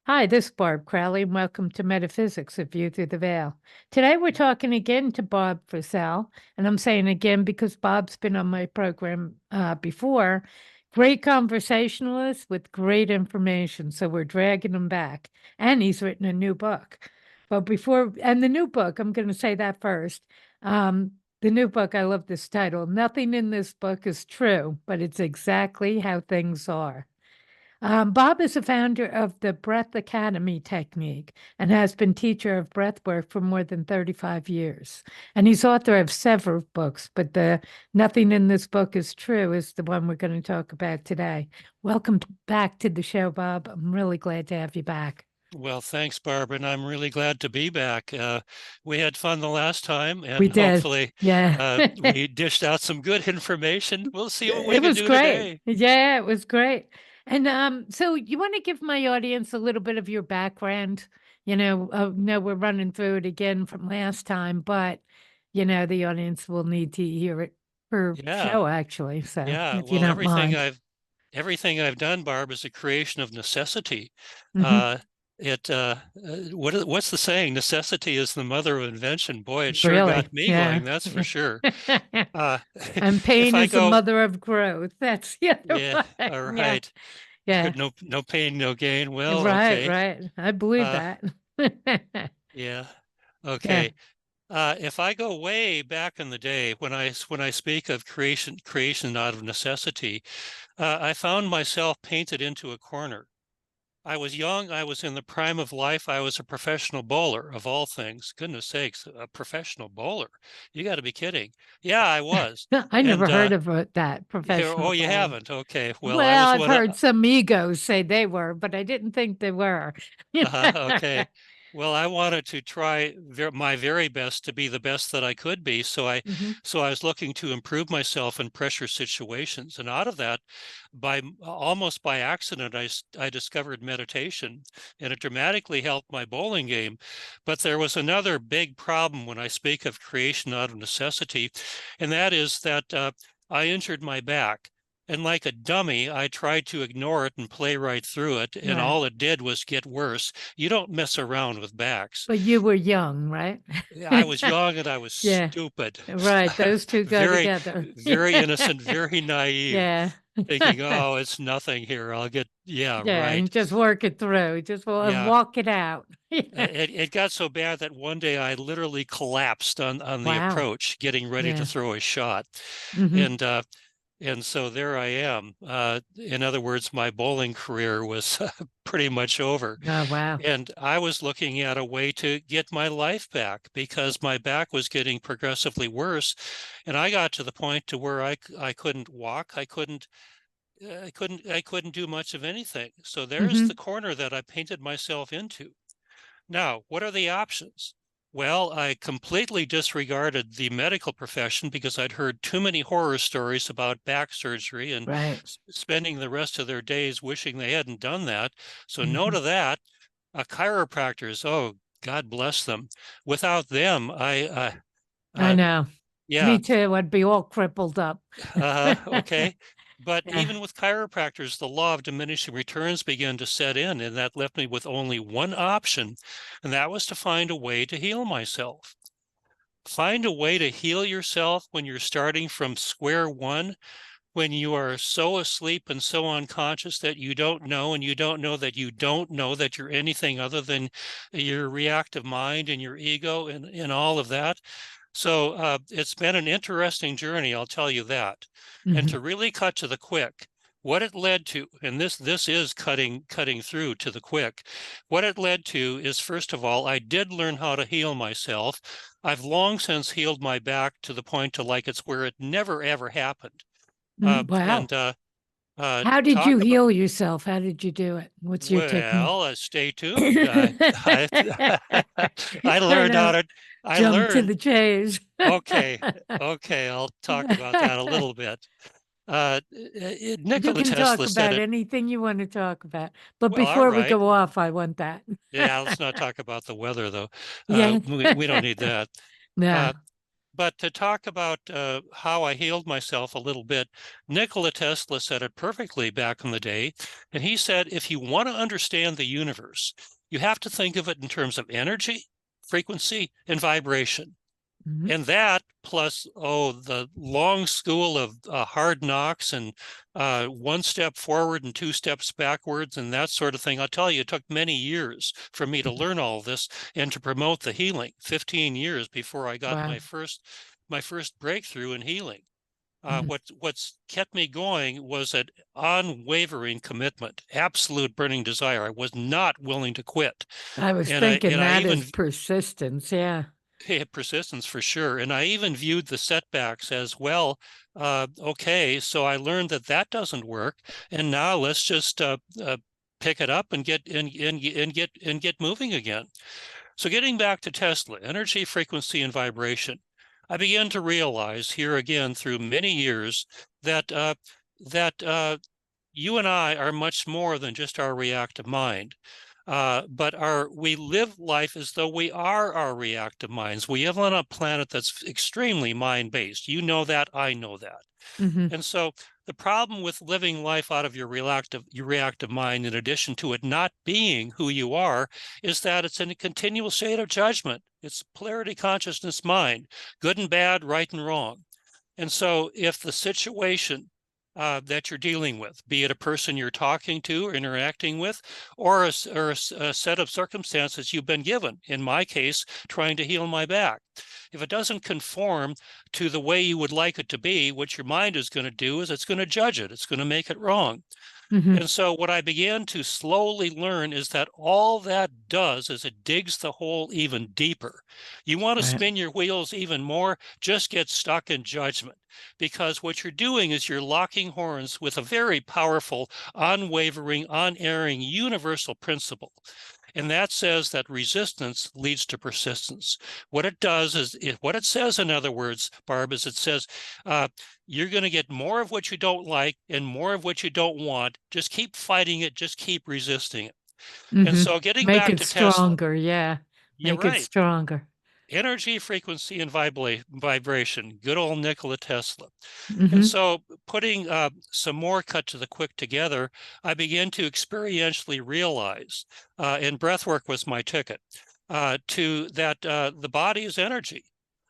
Hi, this is Barb Crowley, and welcome to Metaphysics, A View Through the Veil. Today we're talking again to Bob Frissell, and I'm saying again because Bob's been on my program before. Great conversationalist with great information, so we're dragging him back. And he's written a new book. And the new book, I'm going to say that first. The new book, I love this title. Nothing in this book is true, but it's exactly how things are. Bob is a founder of the Breath Academy technique and has been teacher of breathwork for more than 35 years. And he's author of several books, but the Nothing in This Book is True is the one we're going to talk about today. Welcome back to the show, Bob. I'm really glad to have you back. Well, thanks, Barbara, and I'm really glad to be back. We had fun the last time, We and did. hopefully Yeah. we dished out some good information. We'll see what we It can was do great. today. Yeah, it was great. And so you want to give my audience a little bit of your background? No, we're running through it again from last time, but the audience will need to hear it per Yeah, show, actually. So yeah. if you Well, don't mind. everything I've done, Barb, is a creation of necessity. Hmm. Uh, what's the saying? Necessity is the mother of invention. Boy, it sure Really? got me Yeah. going, that's for sure. Uh, And if pain I is the go, mother of growth. That's the other yeah, all one. Yeah. right. Yeah. No pain, no gain. Well, Right, okay. right. I believe Uh, that. yeah. Yeah. Okay. If I go way back in the day, when I speak of creation out of necessity, I found myself painted into a corner. I was young. I was in the prime of life. I was a professional bowler, of all things. Goodness sakes, a professional bowler. You got to be kidding. Yeah, I was. I never And heard of that oh, professional you bowler. haven't? Okay. Well, I Well, was I've one of, heard some egos say they were, but I didn't think they were. okay. Well, I wanted to try my very best to be the best that I could be. Mhm. So I was looking to improve myself in pressure situations. And out of that, almost by accident, I discovered meditation, and it dramatically helped my bowling game. But there was another big problem when I speak of creation out of necessity, and that is that I injured my back. And like a dummy, I tried to ignore it and play right through it. And Right. all it did was get worse. You don't mess around with backs. But you were young, right? I was young and I was Yeah. stupid. Right. Those two go Very, together. very innocent, very naive, Yeah. thinking, oh, it's nothing here. Yeah, Yeah. right. And just work it through. Just Yeah. walk it out. Yeah. It got so bad that one day I literally collapsed on the Wow. approach, getting ready to Yeah. throw a shot. Hmm. And so there I am. In other words, my bowling career was pretty much over. Oh, wow. And I was looking at a way to get my life back because my back was getting progressively worse. And I got to the point to where I couldn't walk. I couldn't do much of anything. So there's the Hmm. corner that I painted myself into. Now, what are the options? Well, I completely disregarded the medical profession because I'd heard too many horror stories about back surgery and Right. spending the rest of their days wishing they hadn't done that. So, no Hmm. to that. Chiropractors, oh, God bless them. Without them, I uh, know. yeah, Me too. I'd be all crippled up. okay. But Yeah. even with chiropractors, the law of diminishing returns began to set in, and that left me with only one option, and that was to find a way to heal myself. Find a way to heal yourself when you're starting from square one, when you are so asleep and so unconscious that you don't know, and you don't know that you don't know that you're anything other than your reactive mind and your ego and all of that. So it's been an interesting journey, I'll tell you that. And Hmm. to really cut to the quick, what it led to, and this is cutting through to the quick, what it led to is, first of all, I did learn how to heal myself. I've long since healed my back to the point to like it's where it never ever happened. Wow. And How did talk you about, heal yourself? How did you do it? What's your technique? well, stay tuned. I I learned how know. to, I Jump to learned, the chase. okay, okay, I'll talk about that a little bit. You Nikola can Tesla talk said about it, anything you want to talk about. But well, all before we right. go off, I want that. Yeah, let's not talk about the weather though. Yeah. We don't need that. Uh, No. But to talk about how I healed myself a little bit, Nikola Tesla said it perfectly back in the day. And he said, if you want to understand the universe, you have to think of it in terms of energy, frequency, and vibration. Mhm. And that plus, the long school of hard knocks and one step forward and two steps backwards and that sort of thing. I'll tell you, it took many years for me to learn all this and to promote the healing. 15 years before I got Wow. my first breakthrough in healing. Mhm. What's kept me going was an unwavering commitment, absolute burning desire. I was not willing to quit, I was and I thinking and I that is even persistence. Yeah. persistence for sure. And I even viewed the setbacks as well. Okay, so I learned that that doesn't work, and now let's just pick it up and get moving again. So getting back to Tesla, energy, frequency, and vibration, I began to realize here again through many years that you and I are much more than just our reactive mind. But we live life as though we are our reactive minds. We live on a planet that's extremely mind-based. You know that, I know that. Hmm. And so the problem with living life out of your reactive mind, in addition to it not being who you are, is that it's in a continual state of judgment. It's polarity consciousness mind, good and bad, right and wrong. And so if the situation that you're dealing with, be it a person you're talking to or interacting with, or a set of circumstances you've been given, in my case, trying to heal my back, if it doesn't conform to the way you would like it to be, what your mind is going to do is it's going to judge it. It's going to make it wrong. Hmm. And so what I began to slowly learn is that all that does is it digs the hole even deeper. You want to Right. spin your wheels even more, just get stuck in judgment. Because what you're doing is you're locking horns with a very powerful, unwavering, unerring, universal principle. And that says that resistance leads to persistence. What it does is, what it says, in other words, Barb, is it says, uh, you're going to get more of what you don't like and more of what you don't want. Just keep fighting it. Just keep resisting it. And Hmm. so getting Make back it to Tesla, stronger. Yeah. you're Make it right. stronger. Energy, frequency, and vibration. Good old Nikola Tesla. And Hmm. so putting some more cut to the quick together, I began to experientially realize, and breathwork was my ticket, to that the body is energy.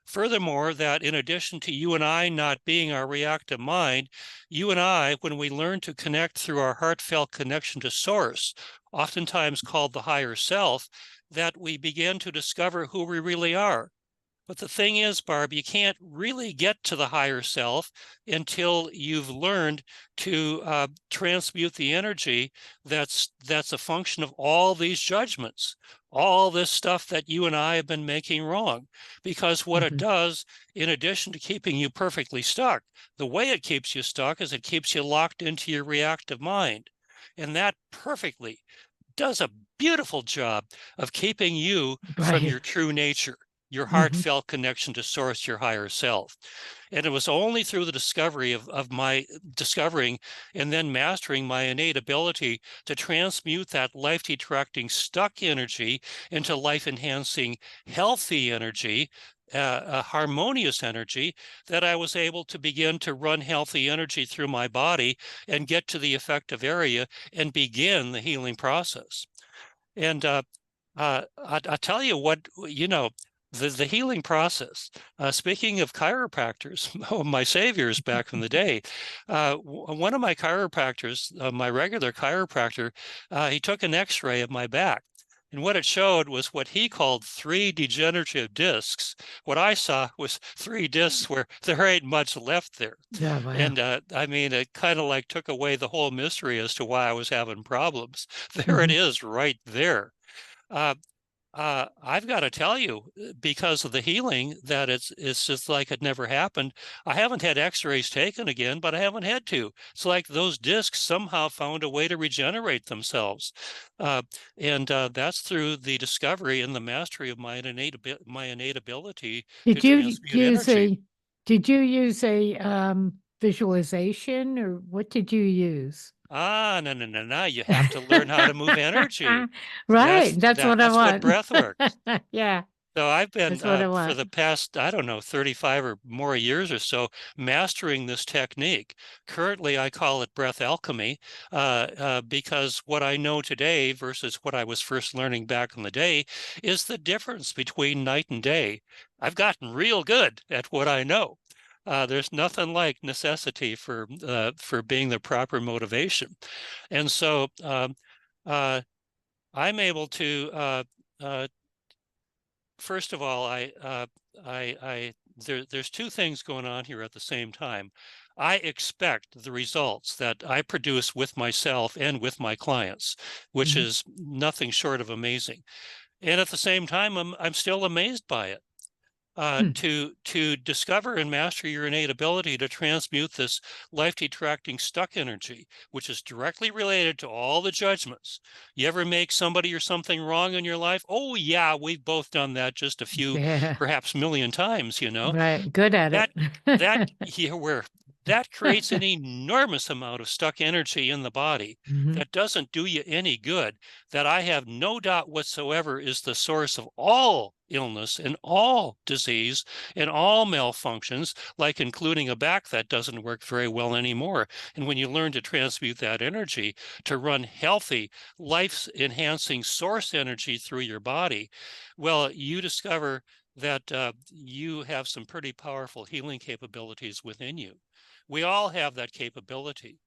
Furthermore, that in addition to you and I not being our reactive mind, you and I, when we learn to connect through our heartfelt connection to source, oftentimes called the higher self, that we begin to discover who we really are. But the thing is, Barb, you can't really get to the higher self until you've learned to transmute the energy that's a function of all these judgments, all this stuff that you and I have been making wrong. Because what it Hmm. does, in addition to keeping you perfectly stuck, the way it keeps you stuck is it keeps you locked into your reactive mind. And that perfectly does a beautiful job of keeping you from Right. your true nature, your Hmm. heartfelt connection to source, your higher self. And it was only through the discovery of my discovering and then mastering my innate ability to transmute that life detracting stuck energy into life enhancing healthy energy, a harmonious energy, that I was able to begin to run healthy energy through my body and get to the effective area and begin the healing process. And I tell you what, the healing process. Speaking of chiropractors, my saviors back in the day, one of my chiropractors, my regular chiropractor, he took an X-ray of my back. And what it showed was what he called three degenerative discs. What I saw was three discs where there ain't much left there. Yeah. Wow. And I mean, it kind of like took away the whole mystery as to why I was having problems. There it Hmm. is right there. Uh, I've got to tell you, because of the healing, that it's just like it never happened. I haven't had X-rays taken again, but I haven't had to. It's like those discs somehow found a way to regenerate themselves, uh, and that's through the discovery and the mastery of my innate ability to Did you transmute use energy. a did you use a visualization or what did you use? No, no, no, no. You have to learn how to move energy. Right, that's what I That's what want. breath work. Yeah. So I've been That's what I for want. the past, I don't know, 35 or more years or so, mastering this technique. Currently, I call it breath alchemy because what I know today versus what I was first learning back in the day is the difference between night and day. I've gotten real good at what I know. There's nothing like necessity for being the proper motivation, and so uh, I'm able to first of all, there's two things going on here at the same time. I expect the results that I produce with myself and with my clients, which Mhm. is nothing short of amazing. And at the same time, I'm still amazed by it. Hmm. To discover and master your innate ability to transmute this life detracting stuck energy, which is directly related to all the judgments. You ever make somebody or something wrong in your life? Oh yeah, we've both done that just a few, Yeah. perhaps million times, you know. Right. Good at That that it. yeah, where that creates an enormous amount of stuck energy in the body Mhm. that doesn't do you any good, that I have no doubt whatsoever is the source of all illness and all disease and all malfunctions, like including a back that doesn't work very well anymore. And when you learn to transmute that energy to run healthy, life-enhancing source energy through your body, well, you discover that you have some pretty powerful healing capabilities within you. We all have that capability.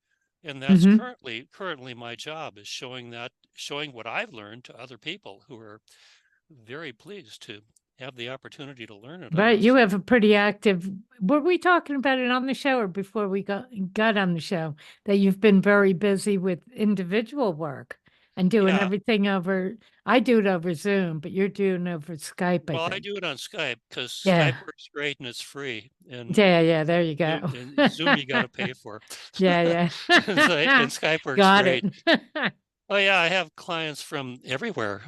And that's Mhm. currently my job is showing what I've learned to other people who are very pleased to have the opportunity to learn it, I Right. must You say. have a pretty active. Were we talking about it on the show or before we got on the show that you've been very busy with individual work and doing Yeah. everything over? I do it over Zoom, but you're doing over Skype, I Well, I think. do it on Skype because Yeah. Skype works great and it's free. And Yeah. Yeah. There you go. Zoom you got to pay for. Yeah. And Yeah. Skype works Got it. great. Oh yeah, I have clients from everywhere.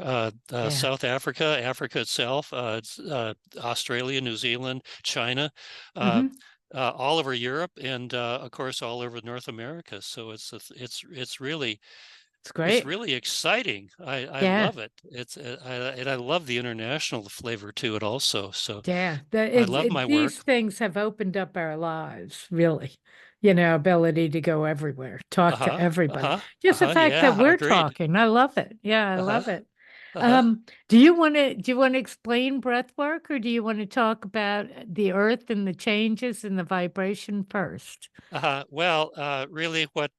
Yeah. South Africa, Africa itself, Australia, New Zealand, China, uh, Hmm. all over Europe, and of course all over North America. So It's it's great. really exciting. I Yeah. love it. And I love the international flavor to it also. So Yeah, I love my these work. things have opened up our lives, really. Ability to go everywhere, talk to Uh-huh. everybody. Uh-huh. Just the Uh-huh. fact that Yeah, we're agreed. talking, I love it. Yeah, I Uh-huh. love it. Uh-huh. Do you want to explain breath work, or do you want to talk about the earth and the changes and the vibration first? Well, really, what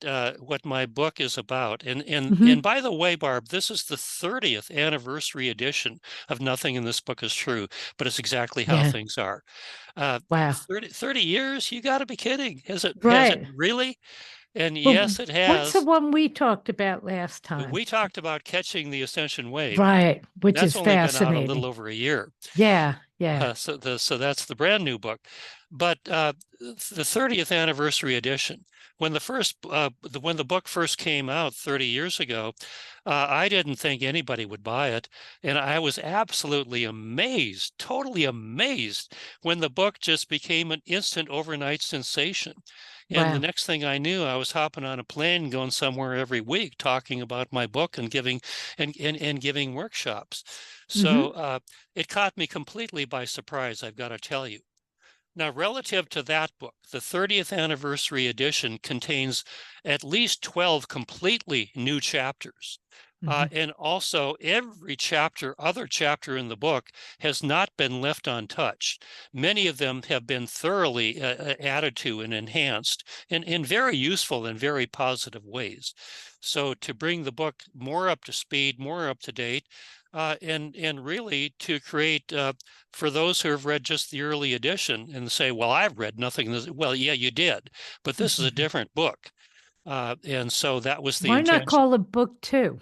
my book is about, and Hmm. by the way, Barb, this is the 30th anniversary edition of Nothing in This Book is True, but it's exactly how Yeah. things are. Uh, Wow. 30 years? You got to be kidding! Has it Right. really? And But yes, it what's the has. one we talked about last time? We talked about catching the ascension wave. Right, which That's is only been out a little fascinating. over a year. Yeah, yeah. So that's the brand new book. But the 30th anniversary edition, when the book first came out 30 years ago, I didn't think anybody would buy it, and I was absolutely amazed, totally amazed, when the book just became an instant overnight sensation. And the Wow. next thing I knew, I was hopping on a plane, going somewhere every week, talking about my book and giving workshops. So Hmm. it caught me completely by surprise, I've got to tell you. Now, relative to that book, the 30th anniversary edition contains at least 12 completely new chapters. Hmm. And also, every other chapter in the book has not been left untouched. Many of them have been thoroughly added to and enhanced in very useful and very positive ways. So, to bring the book more up to speed, more up to date, and really to create for those who have read just the early edition and say, well, I've read nothing. Well, yeah, you did, but this is a different book. And so that was the Why not intention. call it book two?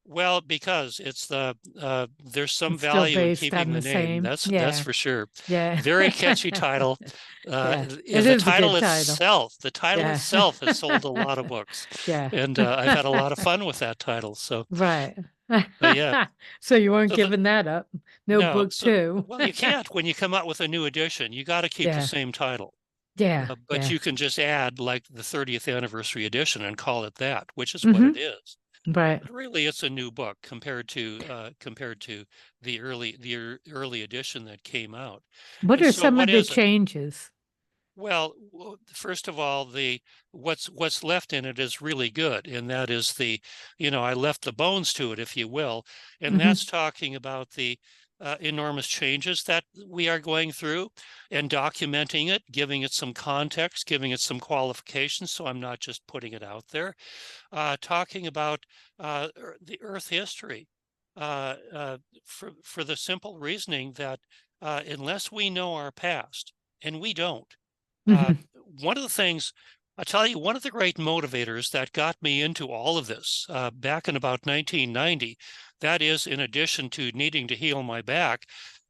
Well, because there's some It's still value in based keeping on the the name. same. That's Yeah, for sure. yeah. Very catchy title. Yeah, it The is a title good title. itself, the title Yeah. itself has sold a lot of books, Yeah. and I've had a lot of fun with that title. So, Right. yeah. So you weren't So the giving that up. No No, book so two. well, you can't when you come out with a new edition. You got to keep the Yeah, same title, yeah, but yeah. you can just add like the 30th anniversary edition and call it that, which is what Hmm. it is. Right. But really, it's a new book compared to the early edition that came out. What And are so, some what of the is it? changes? Well, first of all, what's left in it is really good, and that is I left the bones to it, if you will, and Hmm. that's talking about the enormous changes that we are going through, and documenting it, giving it some context, giving it some qualifications, so I'm not just putting it out there. Talking about the Earth history, for the simple reasoning that unless we know our past, and we don't. Uh, Hmm. one of the things, I'll tell you, one of the great motivators that got me into all of this back in about 1990, that is, in addition to needing to heal my back,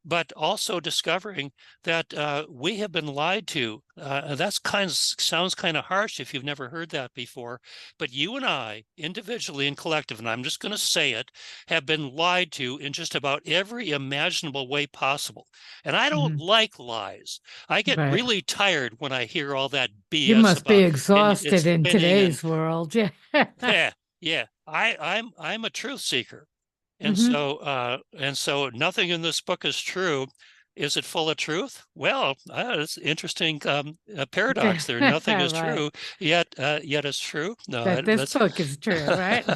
but also discovering that we have been lied to. That's sounds kind of harsh if you've never heard that before, but you and I, individually and collective, and I'm just going to say it, have been lied to in just about every imaginable way possible. And I don't Hmm. like lies. I get Right. really tired when I hear all that You BS must be about and exhausted it's in spinning and today's world. Yeah. yeah, yeah. I'm a truth seeker. Hmm. And so nothing in this book is true. Is it full of truth? Well, it's interesting paradox there. Nothing is Right. true, yet it's true. No, That this that's book is true, right?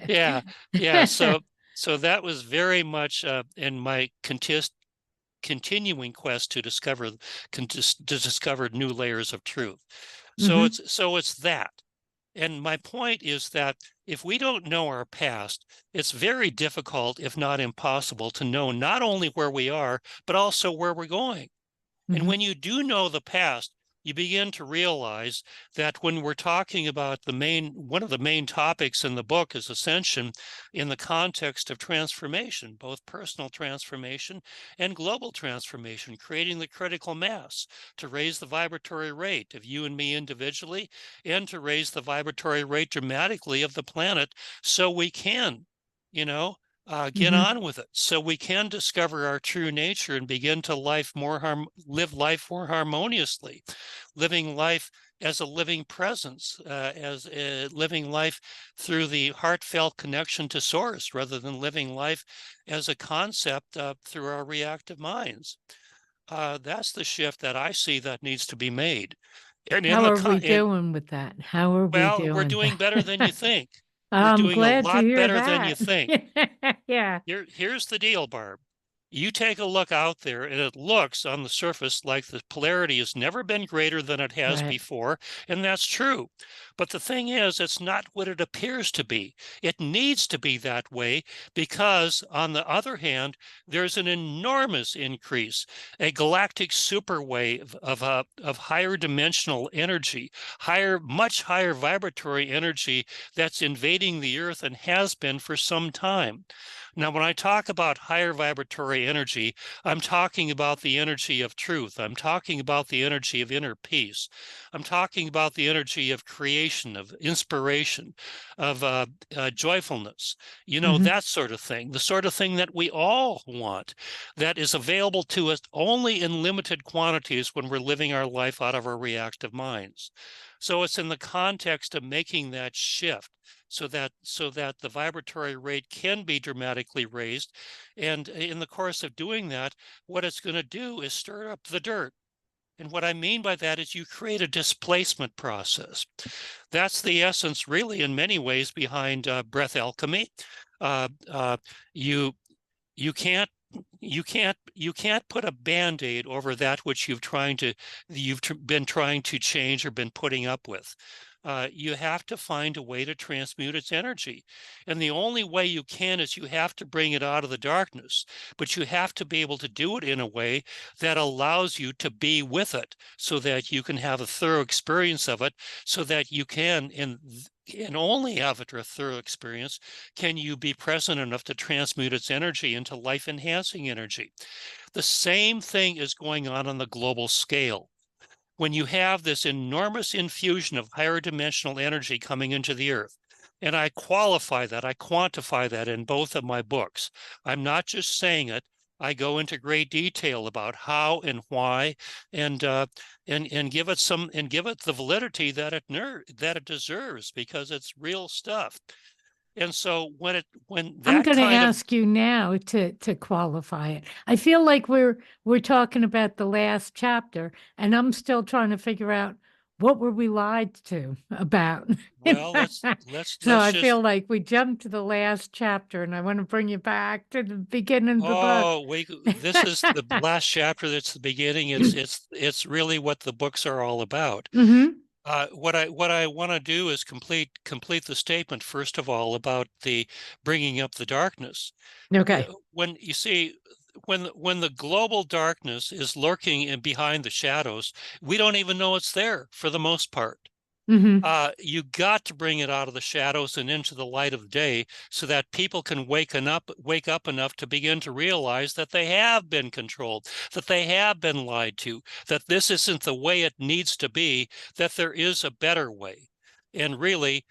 yeah, yeah. So that was very much in my continuing quest to discover new layers of truth. Hmm. So it's that. And my point is that if we don't know our past, it's very difficult, if not impossible, to know not only where we are, but also where we're going. And Hmm. when you do know the past, you begin to realize that when we're talking about one of the main topics in the book is ascension in the context of transformation, both personal transformation and global transformation, creating the critical mass to raise the vibratory rate of you and me individually, and to raise the vibratory rate dramatically of the planet so we can, you know, get Hmm. on with it so we can discover our true nature and begin to live life more harmoniously, living life as a living presence, as living life through the heartfelt connection to source rather than living life as a concept through our reactive minds. That's the shift that I see that needs to be made. And in How the are we and doing with that? How are we well, we're doing doing better than you that? think. We're I'm doing a glad to lot hear better than you that. think. Yeah. Here's the deal, Barb. You take a look out there, and it looks on the surface like the polarity has never been greater than it has Right. before, and that's true. But the thing is, it's not what it appears to be. It needs to be that way because, on the other hand, there's an enormous increase, a galactic superwave of higher dimensional energy, much higher vibratory energy that's invading the Earth and has been for some time. Now, when I talk about higher vibratory energy, I'm talking about the energy of truth. I'm talking about the energy of inner peace. I'm talking about the energy of creation, of inspiration, of joyfulness, Hmm. that sort of thing, the sort of thing that we all want, that is available to us only in limited quantities when we're living our life out of our reactive minds. So it's in the context of making that shift so that the vibratory rate can be dramatically raised. And in the course of doing that, what it's going to do is stir up the dirt. And what I mean by that is you create a displacement process. That's the essence, really, in many ways, behind breath alchemy. Uh, uh, you you can't you can't put a band-aid over that which you've been trying to change or been putting up with. You have to find a way to transmute its energy, and the only way you can is you have to bring it out of the darkness, but you have to be able to do it in a way that allows you to be with it so that you can have a thorough experience of it, so that you can, and only after a thorough experience can you be present enough to transmute its energy into life-enhancing energy. The same thing is going on the global scale. When you have this enormous infusion of higher dimensional energy coming into the earth, and I quantify that in both of my books. I'm not just saying it, I go into great detail about how and why, and give it the validity that it deserves, because it's real stuff. And so when I'm that going to kind of, ask you now to qualify it. I feel like we're talking about the last chapter, and I'm still trying to figure out what were we lied to about. well, So let's I feel just, like we jumped to the last chapter, and I want to bring you back to the beginning of the book. oh, this is the last chapter. That's the beginning. It's really what the books are all about. Hmm. What I want to do is complete the statement, first of all, about the bringing up the darkness. Okay. When you see, when the global darkness is lurking in behind the shadows, we don't even know it's there for the most part. Hmm. You got to bring it out of the shadows and into the light of day, so that people can wake up enough to begin to realize that they have been controlled, that they have been lied to, that this isn't the way it needs to be, that there is a better way. And really,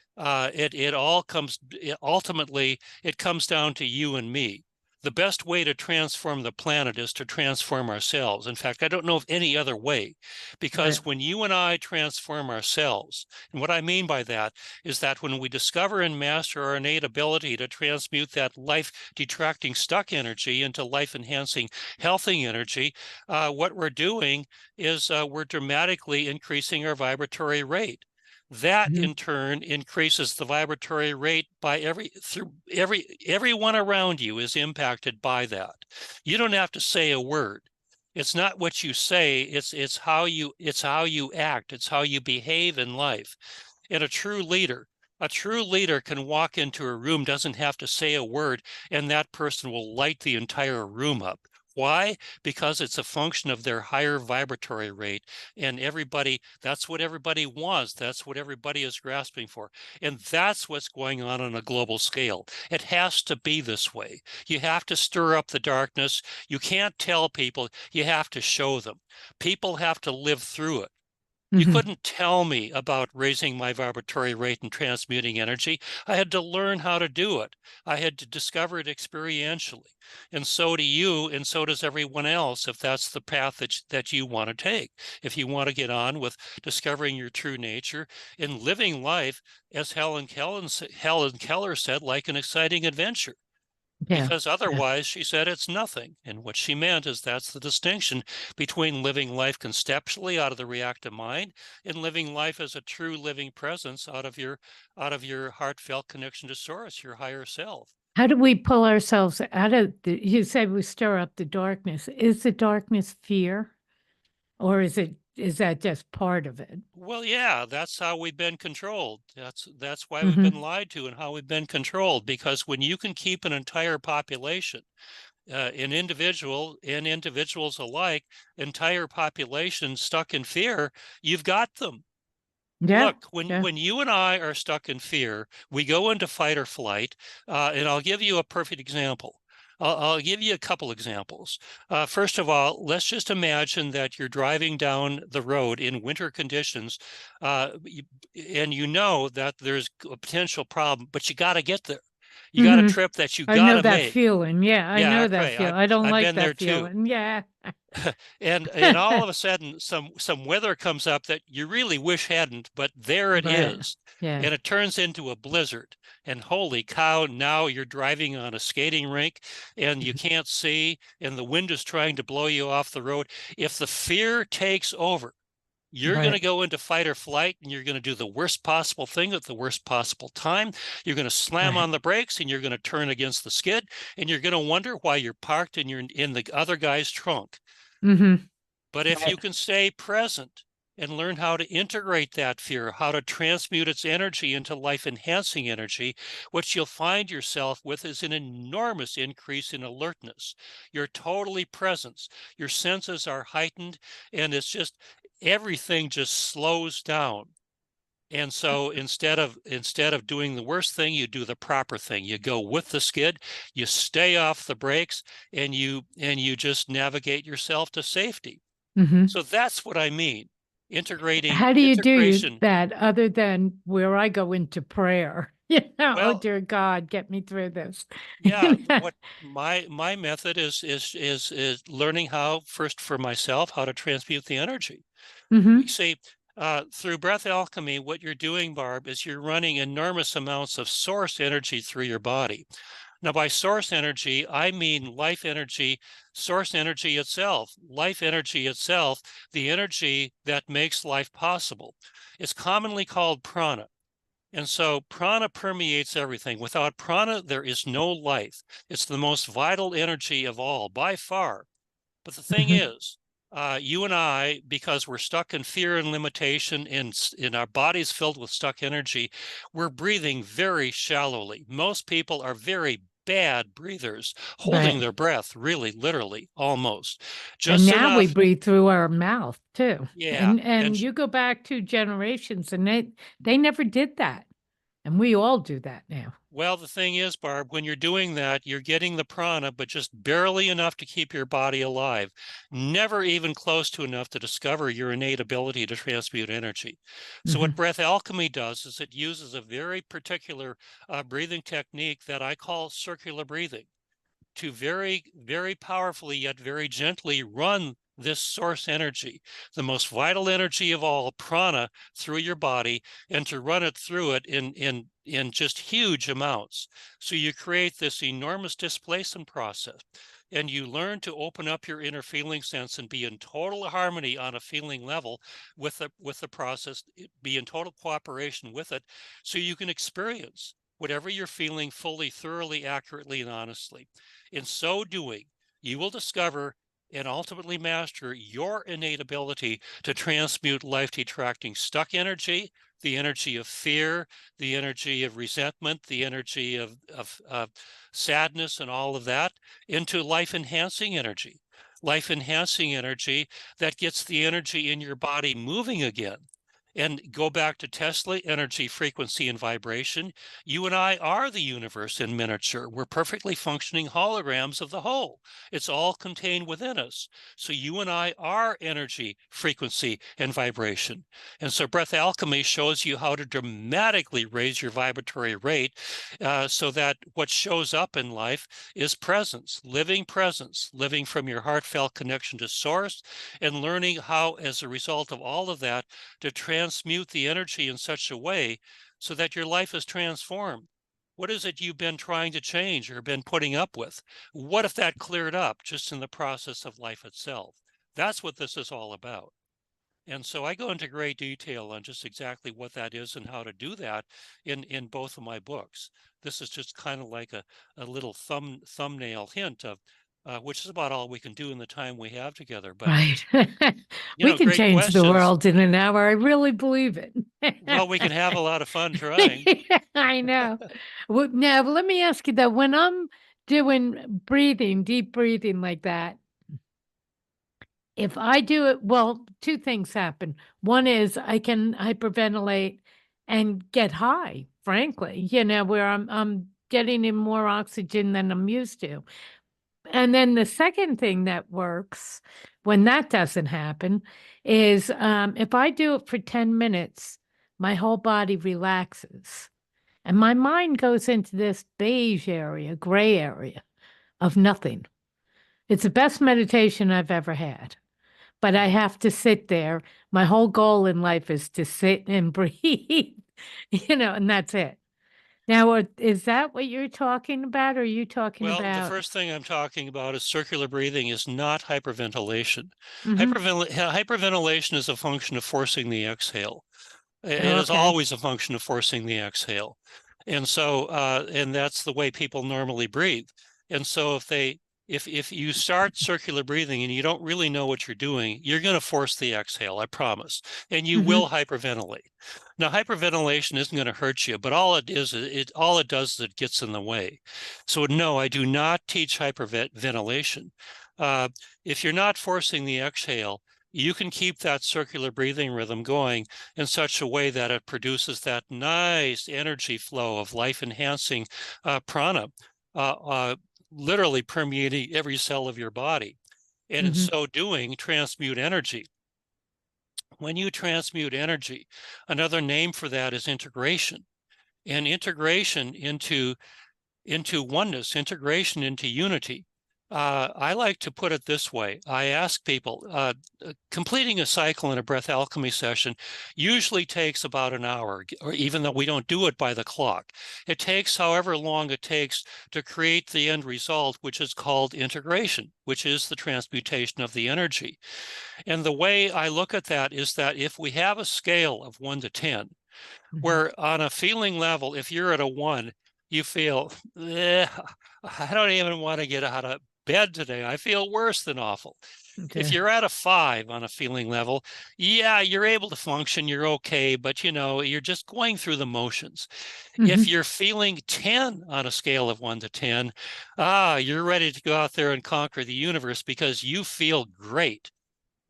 ultimately, it comes down to you and me. The best way to transform the planet is to transform ourselves. In fact, I don't know of any other way, Right. because when you and I transform ourselves, and what I mean by that is that when we discover and master our innate ability to transmute that life detracting stuck energy into life enhancing healthy energy, what we're doing is we're dramatically increasing our vibratory rate. That Mhm. in turn increases the vibratory rate by everyone around you is impacted by that. You don't have to say a word. It's not what you say, it's how you act, it's how you behave in life. And a true leader can walk into a room, doesn't have to say a word, and that person will light the entire room up. Why? Because it's a function of their higher vibratory rate. And that's what everybody wants. That's what everybody is grasping for. And that's what's going on a global scale. It has to be this way. You have to stir up the darkness. You can't tell people, you have to show them. People have to live through it. You Mhm. couldn't tell me about raising my vibratory rate and transmuting energy. I had to learn how to do it. I had to discover it experientially. And so do you, and so does everyone else, if that's the path that you want to take. If you want to get on with discovering your true nature and living life, as Helen Keller said, like an exciting adventure. Yeah. Because Yeah. otherwise, she said, it's nothing. And what she meant is that's the distinction between living life conceptually out of the reactive mind and living life as a true living presence out of your heartfelt connection to source, your higher self. How do we pull ourselves out of you say we stir up the darkness. Is the darkness fear, or is that just part of it? Well, yeah, that's how we've been controlled. That's why we've been Hmm. lied to and how we've been controlled. Because when you can keep an entire population, individuals alike, entire populations stuck in fear, you've got them. Yeah. Look, Yeah. when you and I are stuck in fear, we go into fight or flight. And I'll give you a perfect example. I'll give you a couple examples. First of all, let's just imagine that you're driving down the road in winter conditions, and you know that there's a potential problem, but you got to get there. You got a Hmm. trip that you I got know to that make. feeling. Yeah, I Yeah, know that okay. feeling. I don't I've like been there that too. feeling. Yeah. And all of a sudden some weather comes up that you really wish hadn't, but there it Right. is. Yeah. And it turns into a blizzard. And holy cow, now you're driving on a skating rink and you can't see, and the wind is trying to blow you off the road. If the fear takes over, you're going to Right. go into fight or flight, and you're going to do the worst possible thing at the worst possible time. You're going to slam Right. on the brakes, and you're going to turn against the skid, and you're going to wonder why you're parked in the other guy's trunk. Hmm. But if you Right. can stay present and learn how to integrate that fear, how to transmute its energy into life enhancing energy, what you'll find yourself with is an enormous increase in alertness. You're totally present. Your senses are heightened, and it's just everything just slows down. And so instead of doing the worst thing, you do the proper thing. You go with the skid, you stay off the brakes, and you just navigate yourself to safety. Hmm. So that's what I mean. How do you do Integration. that other than where I go into prayer? Oh Well, dear God, get me through this. yeah, what my method is learning how, first for myself, how to transmute the energy. You Hmm. see, through breath alchemy, what you're doing, Barb, is you're running enormous amounts of source energy through your body. Now, by source energy, I mean life energy, source energy itself, life energy itself, the energy that makes life possible. It's commonly called prana. And so prana permeates everything. Without prana, there is no life. It's the most vital energy of all, by far. But the thing Hmm. is, you and I, because we're stuck in fear and limitation, in our bodies filled with stuck energy, we're breathing very shallowly. Most people are very bad breathers, holding Right. their breath, really, literally, almost. And Just now we enough. breathe through our mouth too. Yeah. And you go back 2 generations and they never did that. And we all do that now. Well, the thing is, Barb, when you're doing that, you're getting the prana, but just barely enough to keep your body alive, never even close to enough to discover your innate ability to transmute energy. So what Hmm. breath alchemy does is it uses a very particular breathing technique that I call circular breathing to very, very powerfully yet very gently run this source energy, the most vital energy of all, prana, through your body, and to run it through it in just huge amounts. So you create this enormous displacement process. And you learn to open up your inner feeling sense and be in total harmony on a feeling level with the process, be in total cooperation with it, so you can experience whatever you're feeling fully, thoroughly, accurately, and honestly. In so doing, you will discover and ultimately master your innate ability to transmute life detracting stuck energy, the energy of fear, the energy of resentment, the energy of sadness, and all of that, into life enhancing energy. Life enhancing energy that gets the energy in your body moving again. And go back to Tesla, energy, frequency, and vibration. You and I are the universe in miniature. We're perfectly functioning holograms of the whole. It's all contained within us. So you and I are energy, frequency, and vibration. And so breath alchemy shows you how to dramatically raise your vibratory rate, so that what shows up in life is presence, living from your heartfelt connection to source, and learning how, as a result of all of that, to transmute the energy in such a way so that your life is transformed. What is it you've been trying to change or been putting up with? What if that cleared up just in the process of life itself? That's what this is all about. And so I go into great detail on just exactly what that is and how to do that in both of my books. This is just kind of like a little thumbnail hint of which is about all we can do in the time we have together. But, Right. you We know, can great change the questions. world in an hour. I really believe it. Well, we can have a lot of fun trying. I know. Well, now, let me ask you though, when I'm doing breathing, deep breathing like that, if I do it, well, two things happen. One is I can hyperventilate and get high, frankly, where I'm getting in more oxygen than I'm used to. And then the second thing that works when that doesn't happen is if I do it for 10 minutes, my whole body relaxes. And my mind goes into this beige area, gray area of nothing. It's the best meditation I've ever had. But I have to sit there. My whole goal in life is to sit and breathe, and that's it. Now, is that what you're talking about? Or are you talking Well, the about? first thing I'm talking about is circular breathing is not hyperventilation. Hmm. Hyperventilation is a function of forcing the exhale. It is Okay. always a function of forcing the exhale. And so, and that's the way people normally breathe. And so if you start circular breathing and you don't really know what you're doing, you're going to force the exhale, I promise, and you will Hmm. hyperventilate. Now, hyperventilation isn't going to hurt you, but all it does is it gets in the way. So no, I do not teach hyperventilation. Uh, if you're not forcing the exhale, you can keep that circular breathing rhythm going in such a way that it produces that nice energy flow of life enhancing prana, uh, uh, literally permeating every cell of your body. And in Hmm. so doing, transmute energy. When you transmute energy, another name for that is integration. and integration into oneness, integration into unity. I like to put it this way. I ask people, completing a cycle in a breath alchemy session usually takes about an hour, or even though we don't do it by the clock. It takes however long it takes to create the end result, which is called integration, which is the transmutation of the energy. And the way I look at that is that if we have a scale of 1 to 10, where on a feeling level, if you're at a 1, you feel, I don't even want to get out of bed today. I feel worse than awful. Okay. If you're at a 5 on a feeling level, yeah, you're able to function, you're okay, but you're just going through the motions. If you're feeling 10 on a scale of 1 to 10, you're ready to go out there and conquer the universe because you feel great.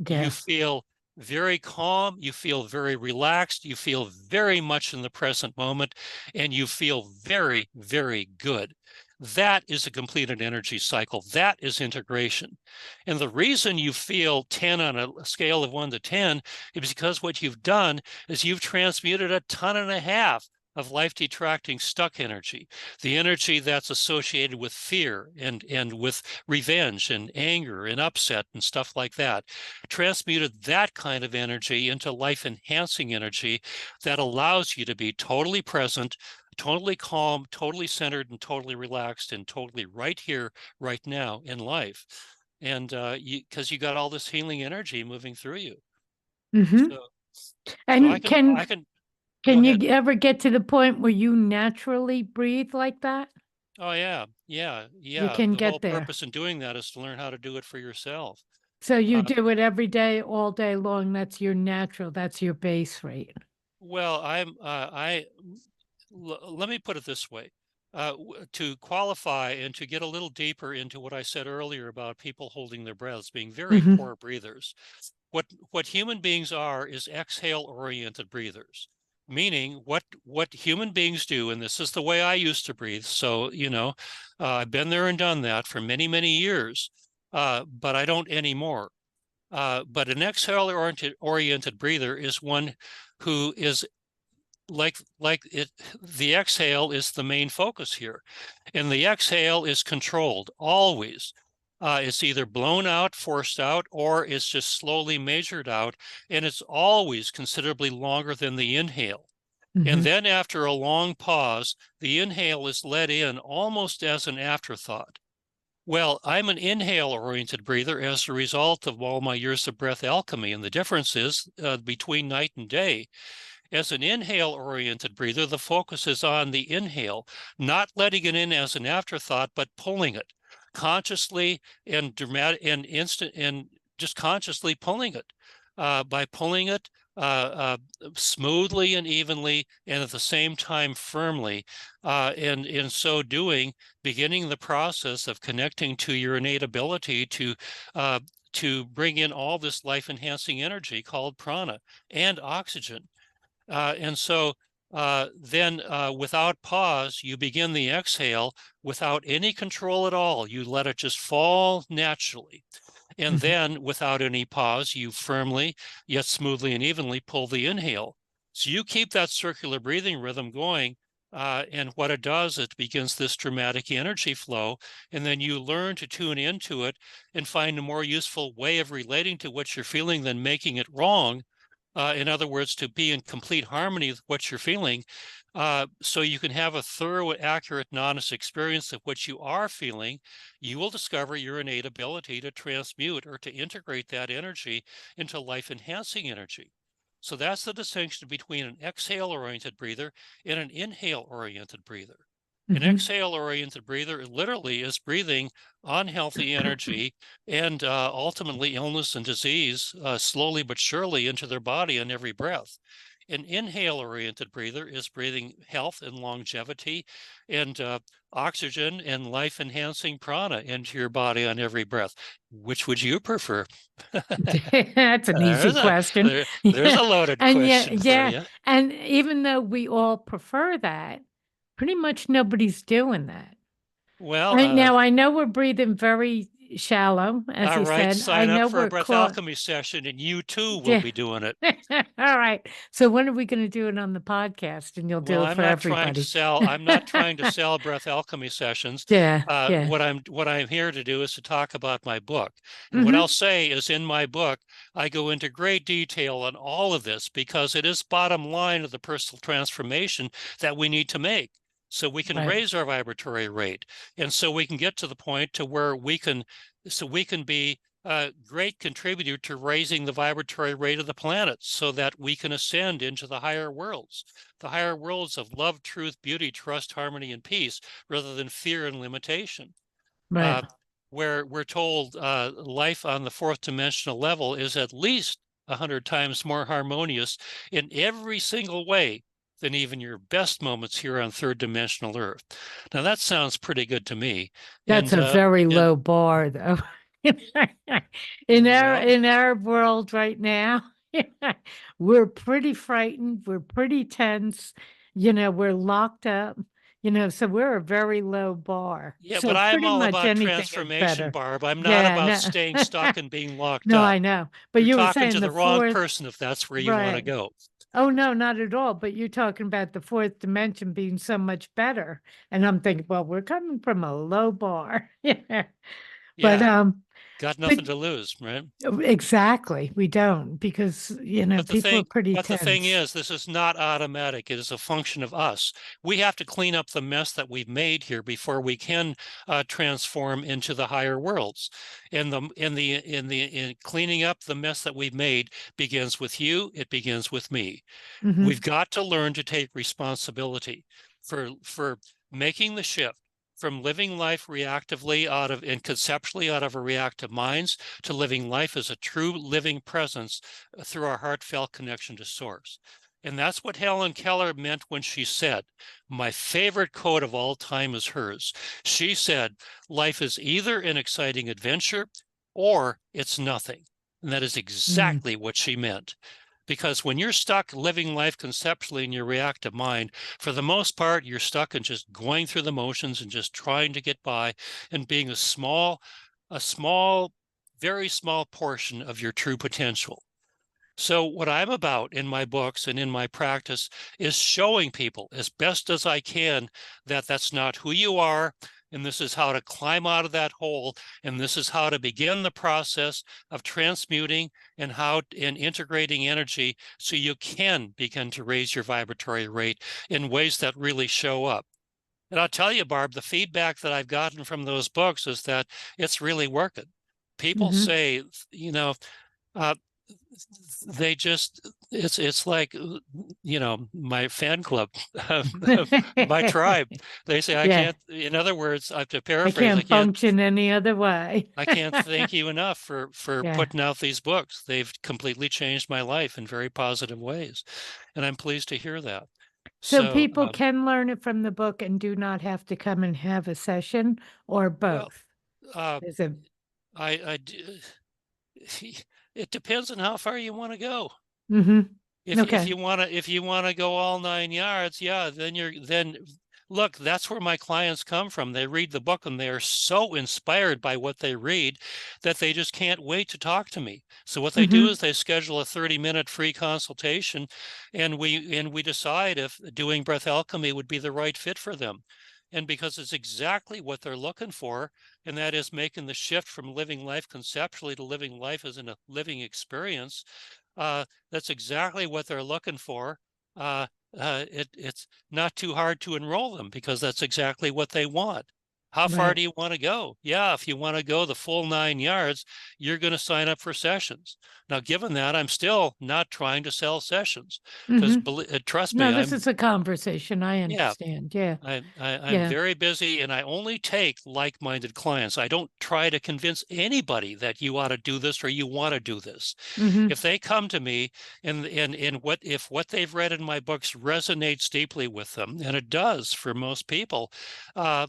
Yeah. You feel very calm, you feel very relaxed, you feel very much in the present moment, and you feel very, very good. That is a completed energy cycle. That is integration. And the reason you feel 10 on a scale of 1 to 10 is because what you've done is you've transmuted 1.5 tons of life-detracting stuck energy, the energy that's associated with fear and with revenge and anger and upset and stuff like that. Transmuted that kind of energy into life-enhancing energy that allows you to be totally present, totally calm, totally centered, and totally relaxed, and totally right here, right now in life. And because you got all this healing energy moving through you. So And I can go can you ahead. ever get to the point where you naturally breathe like that? Oh, yeah. You can The whole get there. purpose in doing that is to learn how to do it for yourself. So you do it every day, all day long. That's your natural, that's your base rate. Well, let me put it this way. To qualify and to get a little deeper into what I said earlier about people holding their breaths, being very poor breathers, what human beings are is exhale-oriented breathers. Meaning what human beings do, and this is the way I used to breathe, so I've been there and done that for many, many years, but I don't anymore. But an exhale-oriented breather is one who is the exhale is the main focus here, and the exhale is controlled always. It's either blown out, forced out, or it's just slowly measured out, and it's always considerably longer than the inhale. And then after a long pause, the inhale is let in almost as an afterthought. Well, I'm an inhale-oriented breather as a result of all my years of breath alchemy, and the difference is between night and day. As an inhale-oriented breather, the focus is on the inhale, not letting it in as an afterthought, but pulling it consciously and dramatic and instant, and just consciously pulling it. By pulling it smoothly and evenly, and at the same time firmly, and in so doing, beginning the process of connecting to your innate ability to bring in all this life-enhancing energy called prana and oxygen. And so then without pause, you begin the exhale without any control at all. You let it just fall naturally. And then without any pause, you firmly, yet smoothly and evenly pull the inhale. So you keep that circular breathing rhythm going. And what it does, it begins this dramatic energy flow. And then you learn to tune into it and find a more useful way of relating to what you're feeling than making it wrong. In other words, to be in complete harmony with what you're feeling, so you can have a thorough, accurate, and honest experience of what you are feeling. You will discover your innate ability to transmute or to integrate that energy into life-enhancing energy. So that's the distinction between an exhale-oriented breather and an inhale-oriented breather. An exhale-oriented breather literally is breathing unhealthy energy and ultimately illness and disease slowly but surely into their body on every breath. An inhale-oriented breather is breathing health and longevity and oxygen and life-enhancing prana into your body on every breath. Which would you prefer? That's an easy question. There's a loaded question for you. And even though we all prefer that, pretty much nobody's doing that. Well, Now I know we're breathing very shallow, as All I right, said. I sign up know for a we're breath close. alchemy session, and you too will Yeah. be doing it. All right. So when are we going to do it on the podcast? And you'll do Well, it for everybody. I'm not trying to sell breath alchemy sessions. Yeah. Yeah. What I'm here to do is to talk about my book. And what I'll Hmm. say is, in my book, I go into great detail on all of this because it is bottom line of the personal transformation that we need to make, so we can Right. raise our vibratory rate, and so we can get to the point to where we can be a great contributor to raising the vibratory rate of the planet, so that we can ascend into the higher worlds of love, truth, beauty, trust, harmony, and peace, rather than fear and limitation. Right. Where we're told life on the fourth dimensional level is at least 100 times more harmonious in every single way than even your best moments here on third dimensional Earth. Now that sounds pretty good to me. That's And a very and low bar, though. well, In our world right now, we're pretty frightened. We're pretty tense. We're locked up. So we're a very low bar. yeah, but So I'm pretty all much about anything is transformation, better. Barb. I'm not Yeah, about no. staying stuck and being locked No, up. I know. But You're you were talking saying to the the wrong fourth, person if that's where you want to right. go. Oh, no, not at all. But you're talking about the fourth dimension being so much better. And I'm thinking, well, we're coming from a low bar. Yeah. But Yeah, got but nothing to lose, right? exactly, we don't because But people are pretty the thing tense. is, this is not automatic. It is a function of us. We have to clean up the mess that we've made here before we can transform into the higher worlds. And in cleaning up the mess that we've made begins with you. It begins with me. We've Hmm. got to learn to take responsibility for making the shift from living life reactively out of and conceptually out of our reactive minds to living life as a true living presence through our heartfelt connection to source. And that's what Helen Keller meant when she said, my favorite quote of all time is hers. She said, life is either an exciting adventure or it's nothing. And that is Mm. exactly what she meant. Because when you're stuck living life conceptually in your reactive mind, for the most part, you're stuck in just going through the motions and just trying to get by and being a small, very small portion of your true potential. So what I'm about in my books and in my practice is showing people as best as I can that that's not who you are. And this is how to climb out of that hole. And this is how to begin the process of transmuting and integrating energy so you can begin to raise your vibratory rate in ways that really show up. And I'll tell you, Barb, the feedback that I've gotten from those books is that it's really working. People Hmm. say, uh, they just it's like my fan club, my tribe. They say I Yeah, can't. In other words, I have to I paraphrase. can't function any other way. I can't thank you enough for Yeah. putting out these books. They've completely changed my life in very positive ways, and I'm pleased to hear that. So So, people can learn it from the book and do not have to come and have a session or well, both. uh, Is it? I it depends on how far you want to go. Hmm. If Okay. you want to go all 9 yards, yeah, then look, that's where my clients come from. They read the book and they are so inspired by what they read that they just can't wait to talk to me. So what they do Hmm. is they schedule a 30-minute free consultation, and we decide if doing breath alchemy would be the right fit for them. And because it's exactly what they're looking for, and that is making the shift from living life conceptually to living life as a living experience, that's exactly what they're looking for. It's not too hard to enroll them because that's exactly what they want. How far Right. do you want to go? Yeah, if you want to go the full 9 yards, you're going to sign up for sessions. Now, given that, I'm still not trying to sell sessions because Hmm. trust No, me, this is a conversation. I yeah, understand. Yeah. I'm Yeah. very busy and I only take like-minded clients. I don't try to convince anybody that you ought to do this or you want to do this. Hmm. If they come to me and what they've read in my books resonates deeply with them, and it does for most people, uh,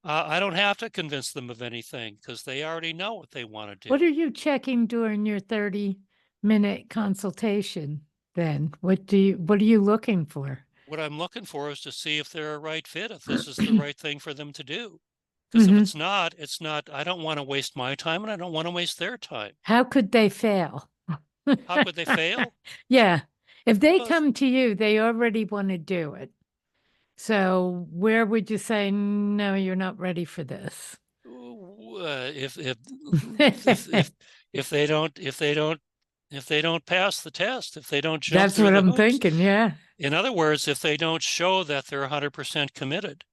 I don't have to convince them of anything because they already know what they want to What do. are you checking during your 30-minute consultation then? What are you looking for? What I'm looking for is to see if they're a right fit, if this is the right thing for them to do. Because if Mhm. it's not, I don't want to waste my time and I don't want to waste their time. How could they fail? How could they fail? Yeah. If they Well, come to you, they already want to do it. So where would you say, no, you're not ready for this? if if if if they don't if they don't pass the test, if they don't jump That's through what the I'm hoops, thinking. Yeah. in other words, if they don't show that they're 100% committed,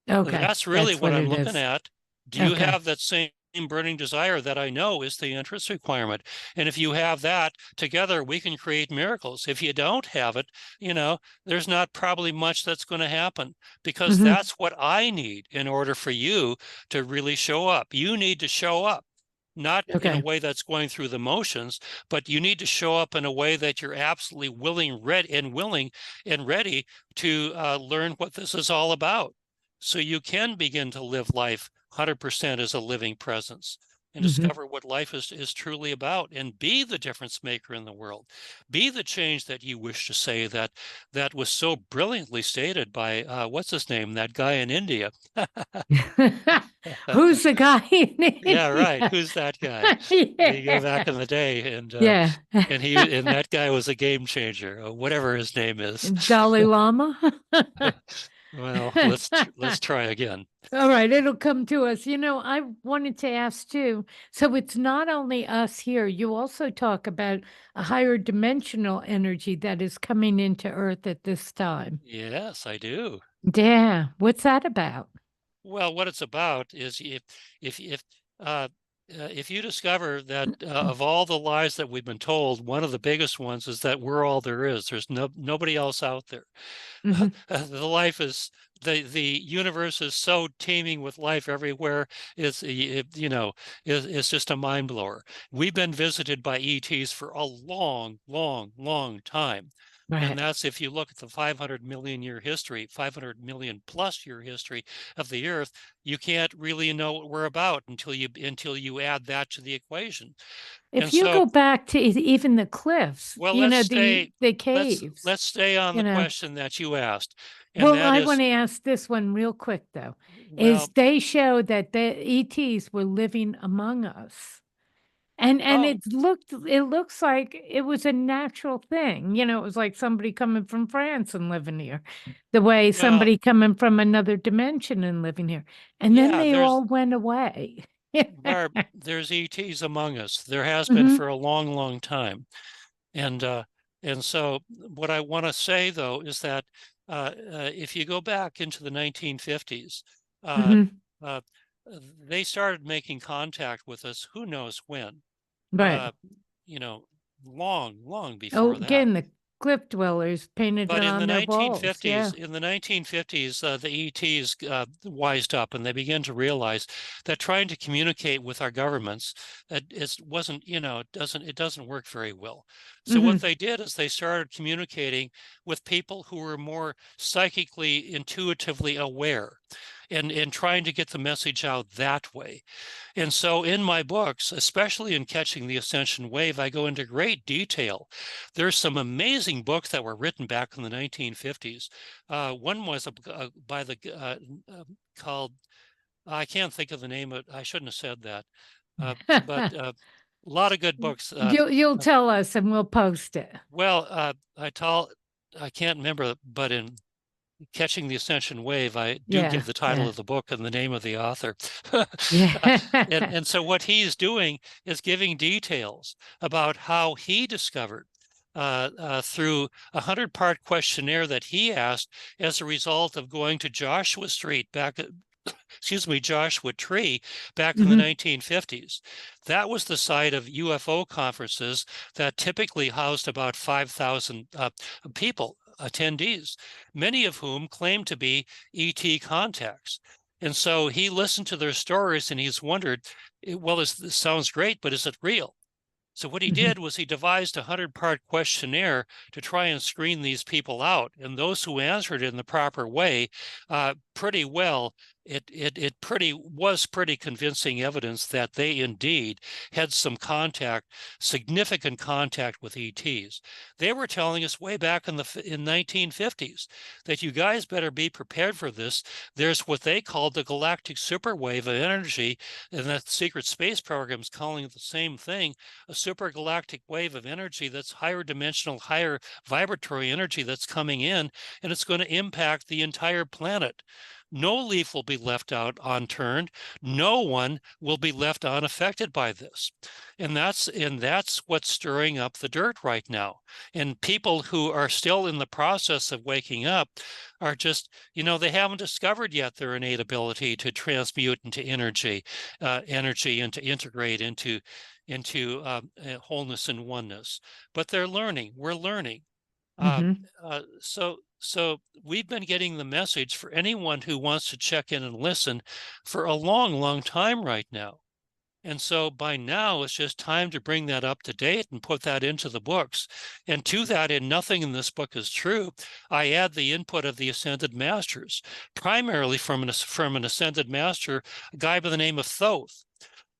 Okay. that's really That's what what I'm it looking is. at. Do you Okay. have that same burning desire that I know is the interest requirement? And if you have that, together we can create miracles. If you don't have it, there's not probably much that's going to happen, because Hmm. that's what I need in order for you to really show up. You need to show up, not in a Okay. way that's going through the motions, but you need to show up in a way that you're absolutely willing and ready to learn what this is all about. So you can begin to live life 100% as a living presence and Hmm. discover what life is truly about, and be the difference maker in the world. Be the change that you wish to say, that was so brilliantly stated by what's his name, that guy in India. Who's the guy in Yeah, right. India? Who's that guy? You go Yeah. back in the day, Yeah. and that guy was a game changer, whatever his name is. Dalai Lama. Well, let's try again. All right, it'll come to us. I wanted to ask too. So it's not only us here, you also talk about a higher dimensional energy that is coming into Earth at this time. Yes, I do. Yeah, what's that about? Well, what it's about is if if uh, if you discover that of all the lies that we've been told, one of the biggest ones is that we're all there is. There's nobody else out there. Hmm. The life is the universe is so teeming with life everywhere. It's just a mind blower. We've been visited by ETs for a long, long, long time. And Right. that's if you look at the 500 million year history, 500 million plus year history of the Earth, you can't really know what we're about until you add that to the equation. And If you so, go back to even the cliffs, well, the let's caves, let's stay on you the know. question that you asked, and Well, that I want is, to ask this one real quick though. Is well, they show that the ETs were living among us. And oh, it looks like it was a natural thing. It was like somebody coming from France and living here, the way well, somebody coming from another dimension and living here. And then yeah, they all went away. Barb, there's ETs among us. There has been Hmm. for a long, long time. And so what I want to say though is that if you go back into the 1950s, uh, Hmm. uh, they started making contact with us. Who knows when? Right. Uh, you know, long, long Oh, before that. again, the cliff dwellers painted it But on their walls. Yeah. in the 1950s, the ETs wised up and they began to realize that trying to communicate with our governments, it wasn't, it doesn't work very well. So Hmm. what they did is they started communicating with people who were more psychically, intuitively aware, and trying to get the message out that way. And so in my books, especially in Catching the Ascension Wave, I go into great detail. There's some amazing books that were written back in the 1950s. One was by the called, I can't think of the name of it. I shouldn't have said that. But a lot of good books. You'll tell us and we'll post it. Well, I can't remember, but in Catching the Ascension Wave, I do Yeah. give the title Yeah. of the book and the name of the author. Yeah. And so what he's doing is giving details about how he discovered through a 100-part questionnaire that he asked as a result of going to Joshua Street Joshua Tree back in the Hmm. 1950s. That was the site of UFO conferences that typically housed about 5,000 people, attendees, many of whom claimed to be ET contacts. And so he listened to their stories and he's wondered, well, this sounds great, but is it real? So what he Hmm. did was he devised a 100-part questionnaire to try and screen these people out. And those who answered it in the proper way, pretty well it was pretty convincing evidence that they indeed had some significant contact with ETs. They were telling us way back in the 1950s that you guys better be prepared for this. There's what they called the galactic superwave of energy, and that secret space program is calling it the same thing, a supergalactic wave of energy that's higher dimensional, higher vibratory energy that's coming in, and it's going to impact the entire planet. No leaf will be left out unturned. No one will be left unaffected by this. And that's what's stirring up the dirt right now. And people who are still in the process of waking up are just, they haven't discovered yet their innate ability to transmute into energy and to integrate into wholeness and oneness. But they're learning. We're learning. So we've been getting the message for anyone who wants to check in and listen for a long, long time right now. And so by now, it's just time to bring that up to date and put that into the books. And to that, and nothing in this book is true, I add the input of the Ascended Masters, primarily from an Ascended Master, a guy by the name of Thoth.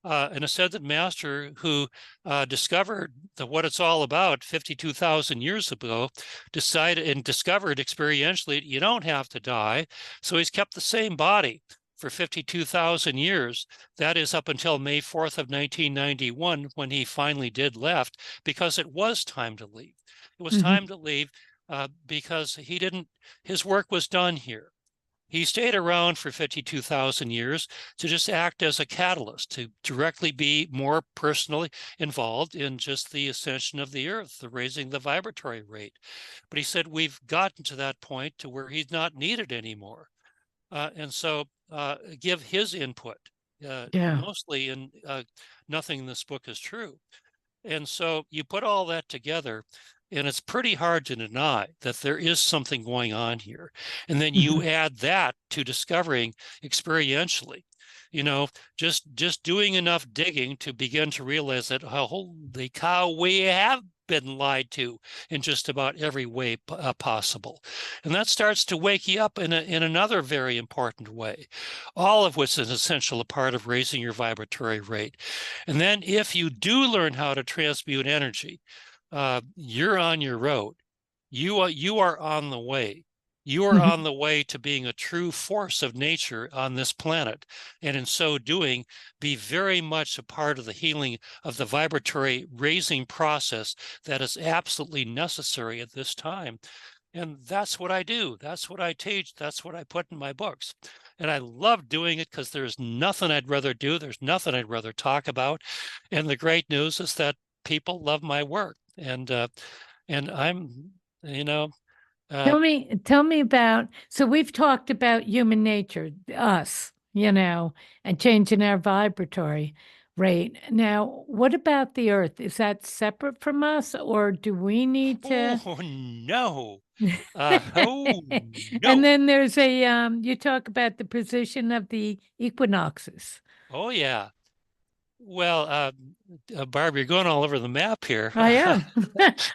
An Ascended Master who discovered what it's all about 52,000 years ago, discovered experientially you don't have to die. So he's kept the same body for 52,000 years. That is up until May 4th of 1991, when he finally did left, because it was time to leave. It was time to leave because his work was done here. He stayed around for 52,000 years to just act as a catalyst, to directly be more personally involved in just the ascension of the earth, the raising the vibratory rate. But he said, we've gotten to that point to where he's not needed anymore. And so give his input, mostly, and nothing in this book is true. And so you put all that together, and it's pretty hard to deny that there is something going on here. And then you add that to discovering experientially, just doing enough digging to begin to realize that, holy cow, we have been lied to in just about every way possible. And that starts to wake you up in another very important way, all of which is an essential part of raising your vibratory rate. And then if you do learn how to transmute energy, you're on your road. You are on the way. You are on the way to being a true force of nature on this planet. And in so doing, be very much a part of the healing of the vibratory raising process that is absolutely necessary at this time. And that's what I do. That's what I teach. That's what I put in my books. And I love doing it because there's nothing I'd rather do. There's nothing I'd rather talk about. And the great news is that people love my work. And I'm, tell me about, so we've talked about human nature, us, and changing our vibratory rate. Now, what about the earth? Is that separate from us, or do we need to? Oh, no. Oh, no. And then there's you talk about the position of the equinoxes. Oh, yeah. Well, Barb, you're going all over the map here. I am.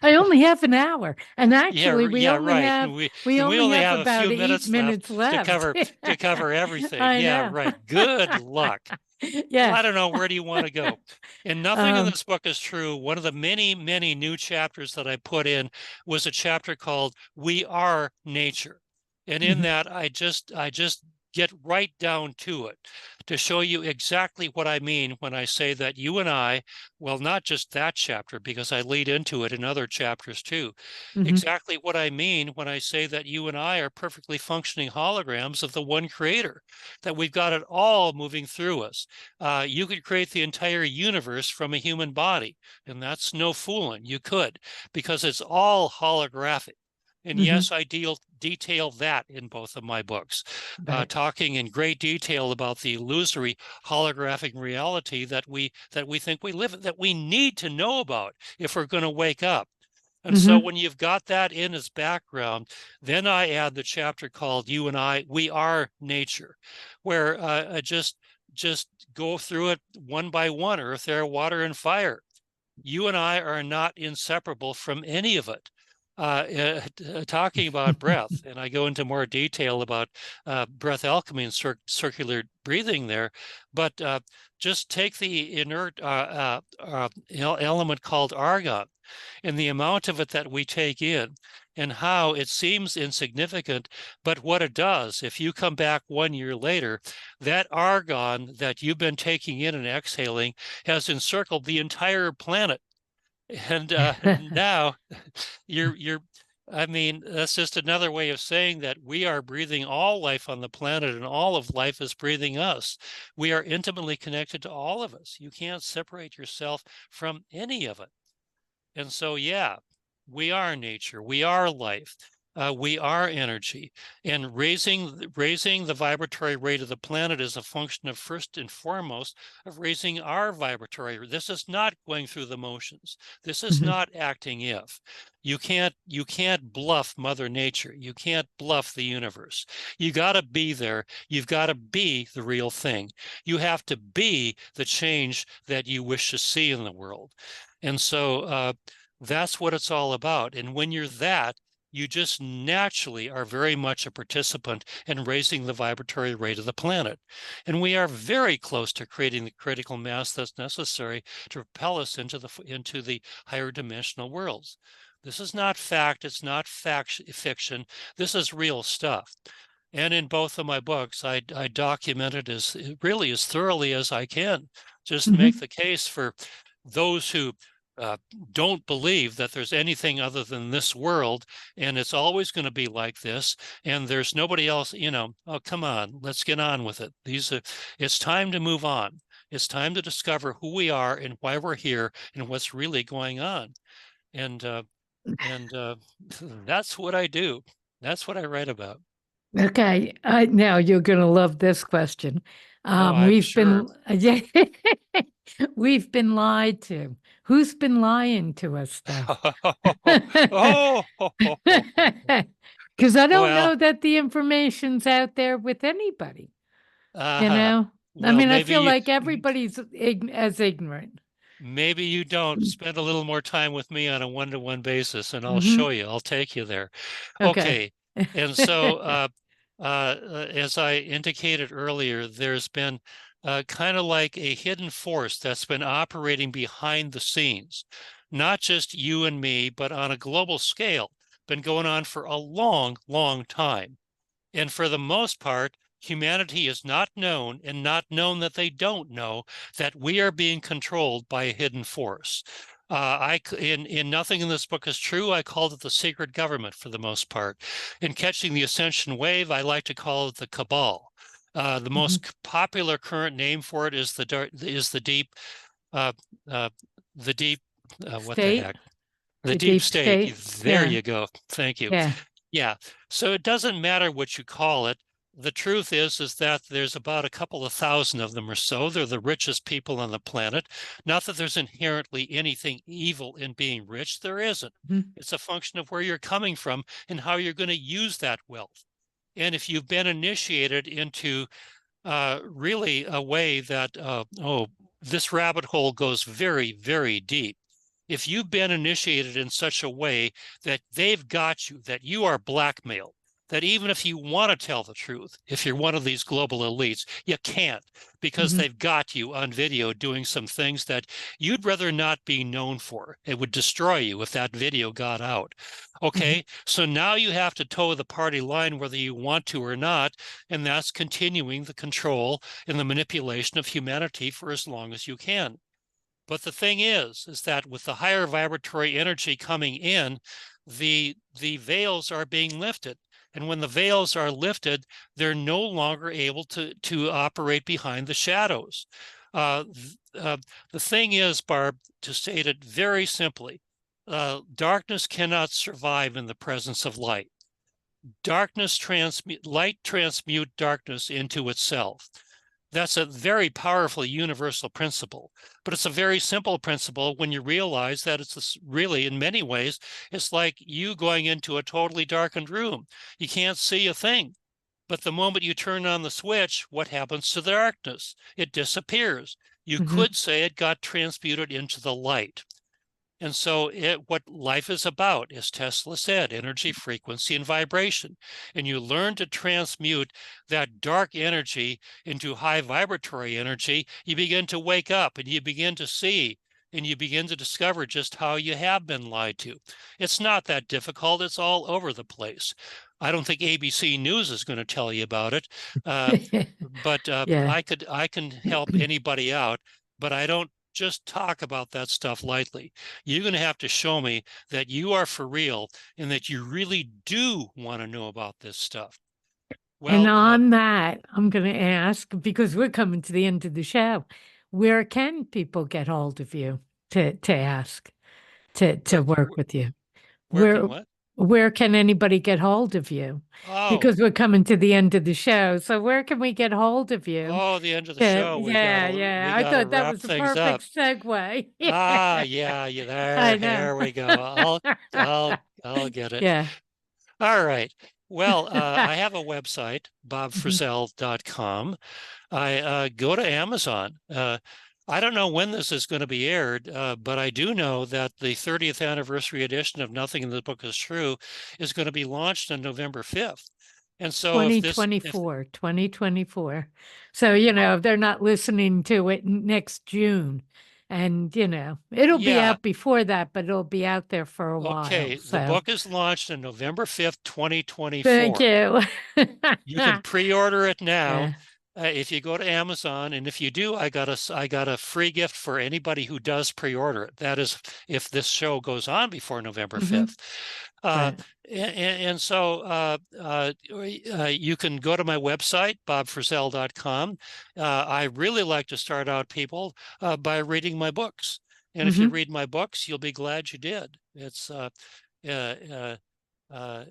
I only have an hour, and actually, we only have about a few 8 minutes left to cover everything. Yeah, right. Good luck. Yeah, well, I don't know, where do you want to go? And nothing in this book is true. One of the many, many new chapters that I put in was a chapter called "We Are Nature," and in that, I just get right down to it to show you exactly what I mean when I say that you and I, well, not just that chapter, because I lead into it in other chapters too, exactly what I mean when I say that you and I are perfectly functioning holograms of the one creator, that we've got it all moving through us. You could create the entire universe from a human body, and that's no fooling. You could, because it's all holographic. And yes, I detail that in both of my books, talking in great detail about the illusory holographic reality that we think we live in, that we need to know about if we're going to wake up. And so when you've got that in as background, then I add the chapter called "You and I, We Are Nature," where I just go through it one by one: earth, air, water, and fire. You and I are not inseparable from any of it. talking about breath, and I go into more detail about breath alchemy and circular breathing there, but just take the inert element called argon and the amount of it that we take in and how it seems insignificant, but what it does, if you come back 1 year later, that argon that you've been taking in and exhaling has encircled the entire planet. And now you're I mean, that's just another way of saying that we are breathing all life on the planet and all of life is breathing us. We are intimately connected to all of us. You can't separate yourself from any of it. And so, yeah, we are nature, we are life, we are energy, and raising the vibratory rate of the planet is a function of, first and foremost, of raising our vibratory. This is not going through the motions. This is not acting if. You can't bluff Mother Nature. You can't bluff the universe. You got to be there. You've got to be the real thing. You have to be the change that you wish to see in the world. And so that's what it's all about. And when you're that, you just naturally are very much a participant in raising the vibratory rate of the planet. And we are very close to creating the critical mass that's necessary to propel us into the higher dimensional worlds. This is not fact. It's not fiction. This is real stuff. And in both of my books, I document it as really as thoroughly as I can, just make the case for those who don't believe that there's anything other than this world, and it's always going to be like this, and there's nobody else, oh, come on, let's get on with it. It's time to move on. It's time to discover who we are and why we're here and what's really going on. And that's what I do. That's what I write about. Okay, now you're going to love this question. I'm We've sure. been we've been lied to. Who's been lying to us, though? Oh, Because I don't well, know that the information's out there with anybody. You uh, know, I well, mean, I maybe feel like everybody's as ignorant. maybe you don't spend a little more time with me on a one-to-one basis, and I'll Hmm. show you. I'll take you there. Okay. Okay, and so as I indicated earlier, there's been kind of like a hidden force that's been operating behind the scenes, not just you and me, but on a global scale, been going on for a long, long time. And for the most part, humanity is not known, and not known that they don't know that we are being controlled by a hidden force. In Nothing in this book is true, I called it the secret government for the most part. In Catching the Ascension Wave, I like to call it the cabal. The most popular current name for it is the deep, uh, uh, the deep, what the State, heck? The the deep deep state. state. There Yeah. you go. Thank you. Yeah. Yeah. So it doesn't matter what you call it. The truth is that there's about a couple of thousand of them or so. They're the richest people on the planet. Not that there's inherently anything evil in being rich. There isn't. It's a function of where you're coming from and how you're going to use that wealth. And if you've been initiated into really a way that, this rabbit hole goes very, very deep. If you've been initiated in such a way that they've got you, that you are blackmailed, that even if you want to tell the truth, if you're one of these global elites, you can't, because they've got you on video doing some things that you'd rather not be known for. It would destroy you if that video got out. Okay, so now you have to toe the party line whether you want to or not, and that's continuing the control and the manipulation of humanity for as long as you can. But the thing is that with the higher vibratory energy coming in, the veils are being lifted. And when the veils are lifted, they're no longer able to operate behind the shadows. The thing is, Barb, to state it very simply, darkness cannot survive in the presence of light. Light transmute darkness into itself. That's a very powerful universal principle, but it's a very simple principle when you realize that it's really, in many ways, it's like you going into a totally darkened room. You can't see a thing, but the moment you turn on the switch, what happens to the darkness? It disappears. You could say it got transmuted into the light. And so what life is about, as Tesla said, energy, frequency, and vibration. And you learn to transmute that dark energy into high vibratory energy. You begin to wake up and you begin to see and you begin to discover just how you have been lied to. It's not that difficult. It's all over the place. I don't think ABC News is going to tell you about it, but Yeah. I can help anybody out, but I don't just talk about that stuff lightly. You're going to have to show me that you are for real and that you really do want to know about this stuff. And Well, on that, I'm going to ask, because we're coming to the end of the show, where can people get hold of you to ask to where, work with you? where Where can what? where can anybody get hold of you? Oh, Because we're coming to the end of the show. So where can we get hold of you? oh, the end of the show. Yeah, We yeah. I gotta thought that wrap was a things up. perfect segue. Ah, Yeah, yeah, yeah. I know. Here we go. I'll get it. Yeah. All right. Well, I have a website, Mhm. bobfrissell.com. I go to Amazon. I don't know when this is going to be aired, but I do know that the 30th anniversary edition of Nothing in the Book is True is going to be launched on November 5th. And so if 2024. So, they're not listening to it next June. And, it'll be yeah, out before that, but it'll be out there for a while. okay, the So book is launched on November 5th, thank 2024. you. You can pre-order it now. Yeah. If you go to Amazon, and if you do, I got a free gift for anybody who does pre-order it. That is, if this show goes on before November Hmm. 5th. Uh, Right. and so you can go to my website, bobfrissell.com. I really like to start out people by reading my books. And if you Hmm. read my books, you'll be glad you did. Uh, uh, uh, you'll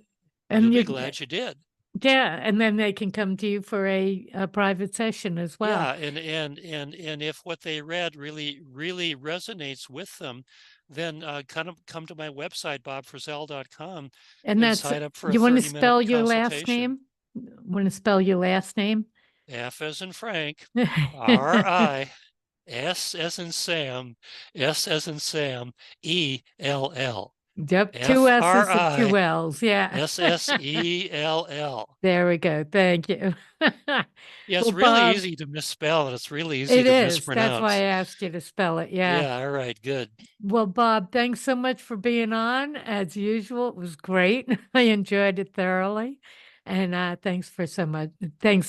And be you, glad you did. yeah, and then they can come to you for a private session as well. Yeah, and if what they read really resonates with them, then kind of come to my website, bobfrissell.com, And and that's, sign up for a you want to 30-minute spell your last consultation. name? Want to spell your last name? F as in Frank, R-I, S as in Sam, S as in Sam, E-L-L. Yep, two S's and two F-R-I, L's. Yeah. S-S-E-L-L. There we go. Thank you. Yeah, it's Well, really Bob, easy to misspell and it's really easy it to is. That's why I mispronounce. asked you to spell it. Yeah. Yeah, all right, good. Well, Bob, thanks so much for being on. As usual, it was great. I enjoyed it thoroughly. And thanks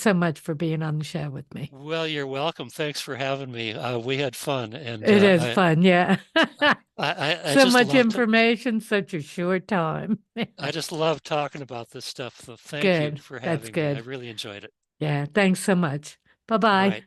so much for being on the show with me. Well, you're welcome. Thanks for having me. We had fun, and It is fun, yeah. I So just much love to. information, such a short time. I just love talking about this stuff. So thank you Good. for That's having me. I good. really enjoyed it. Yeah. Thanks so much. All Bye-bye. right.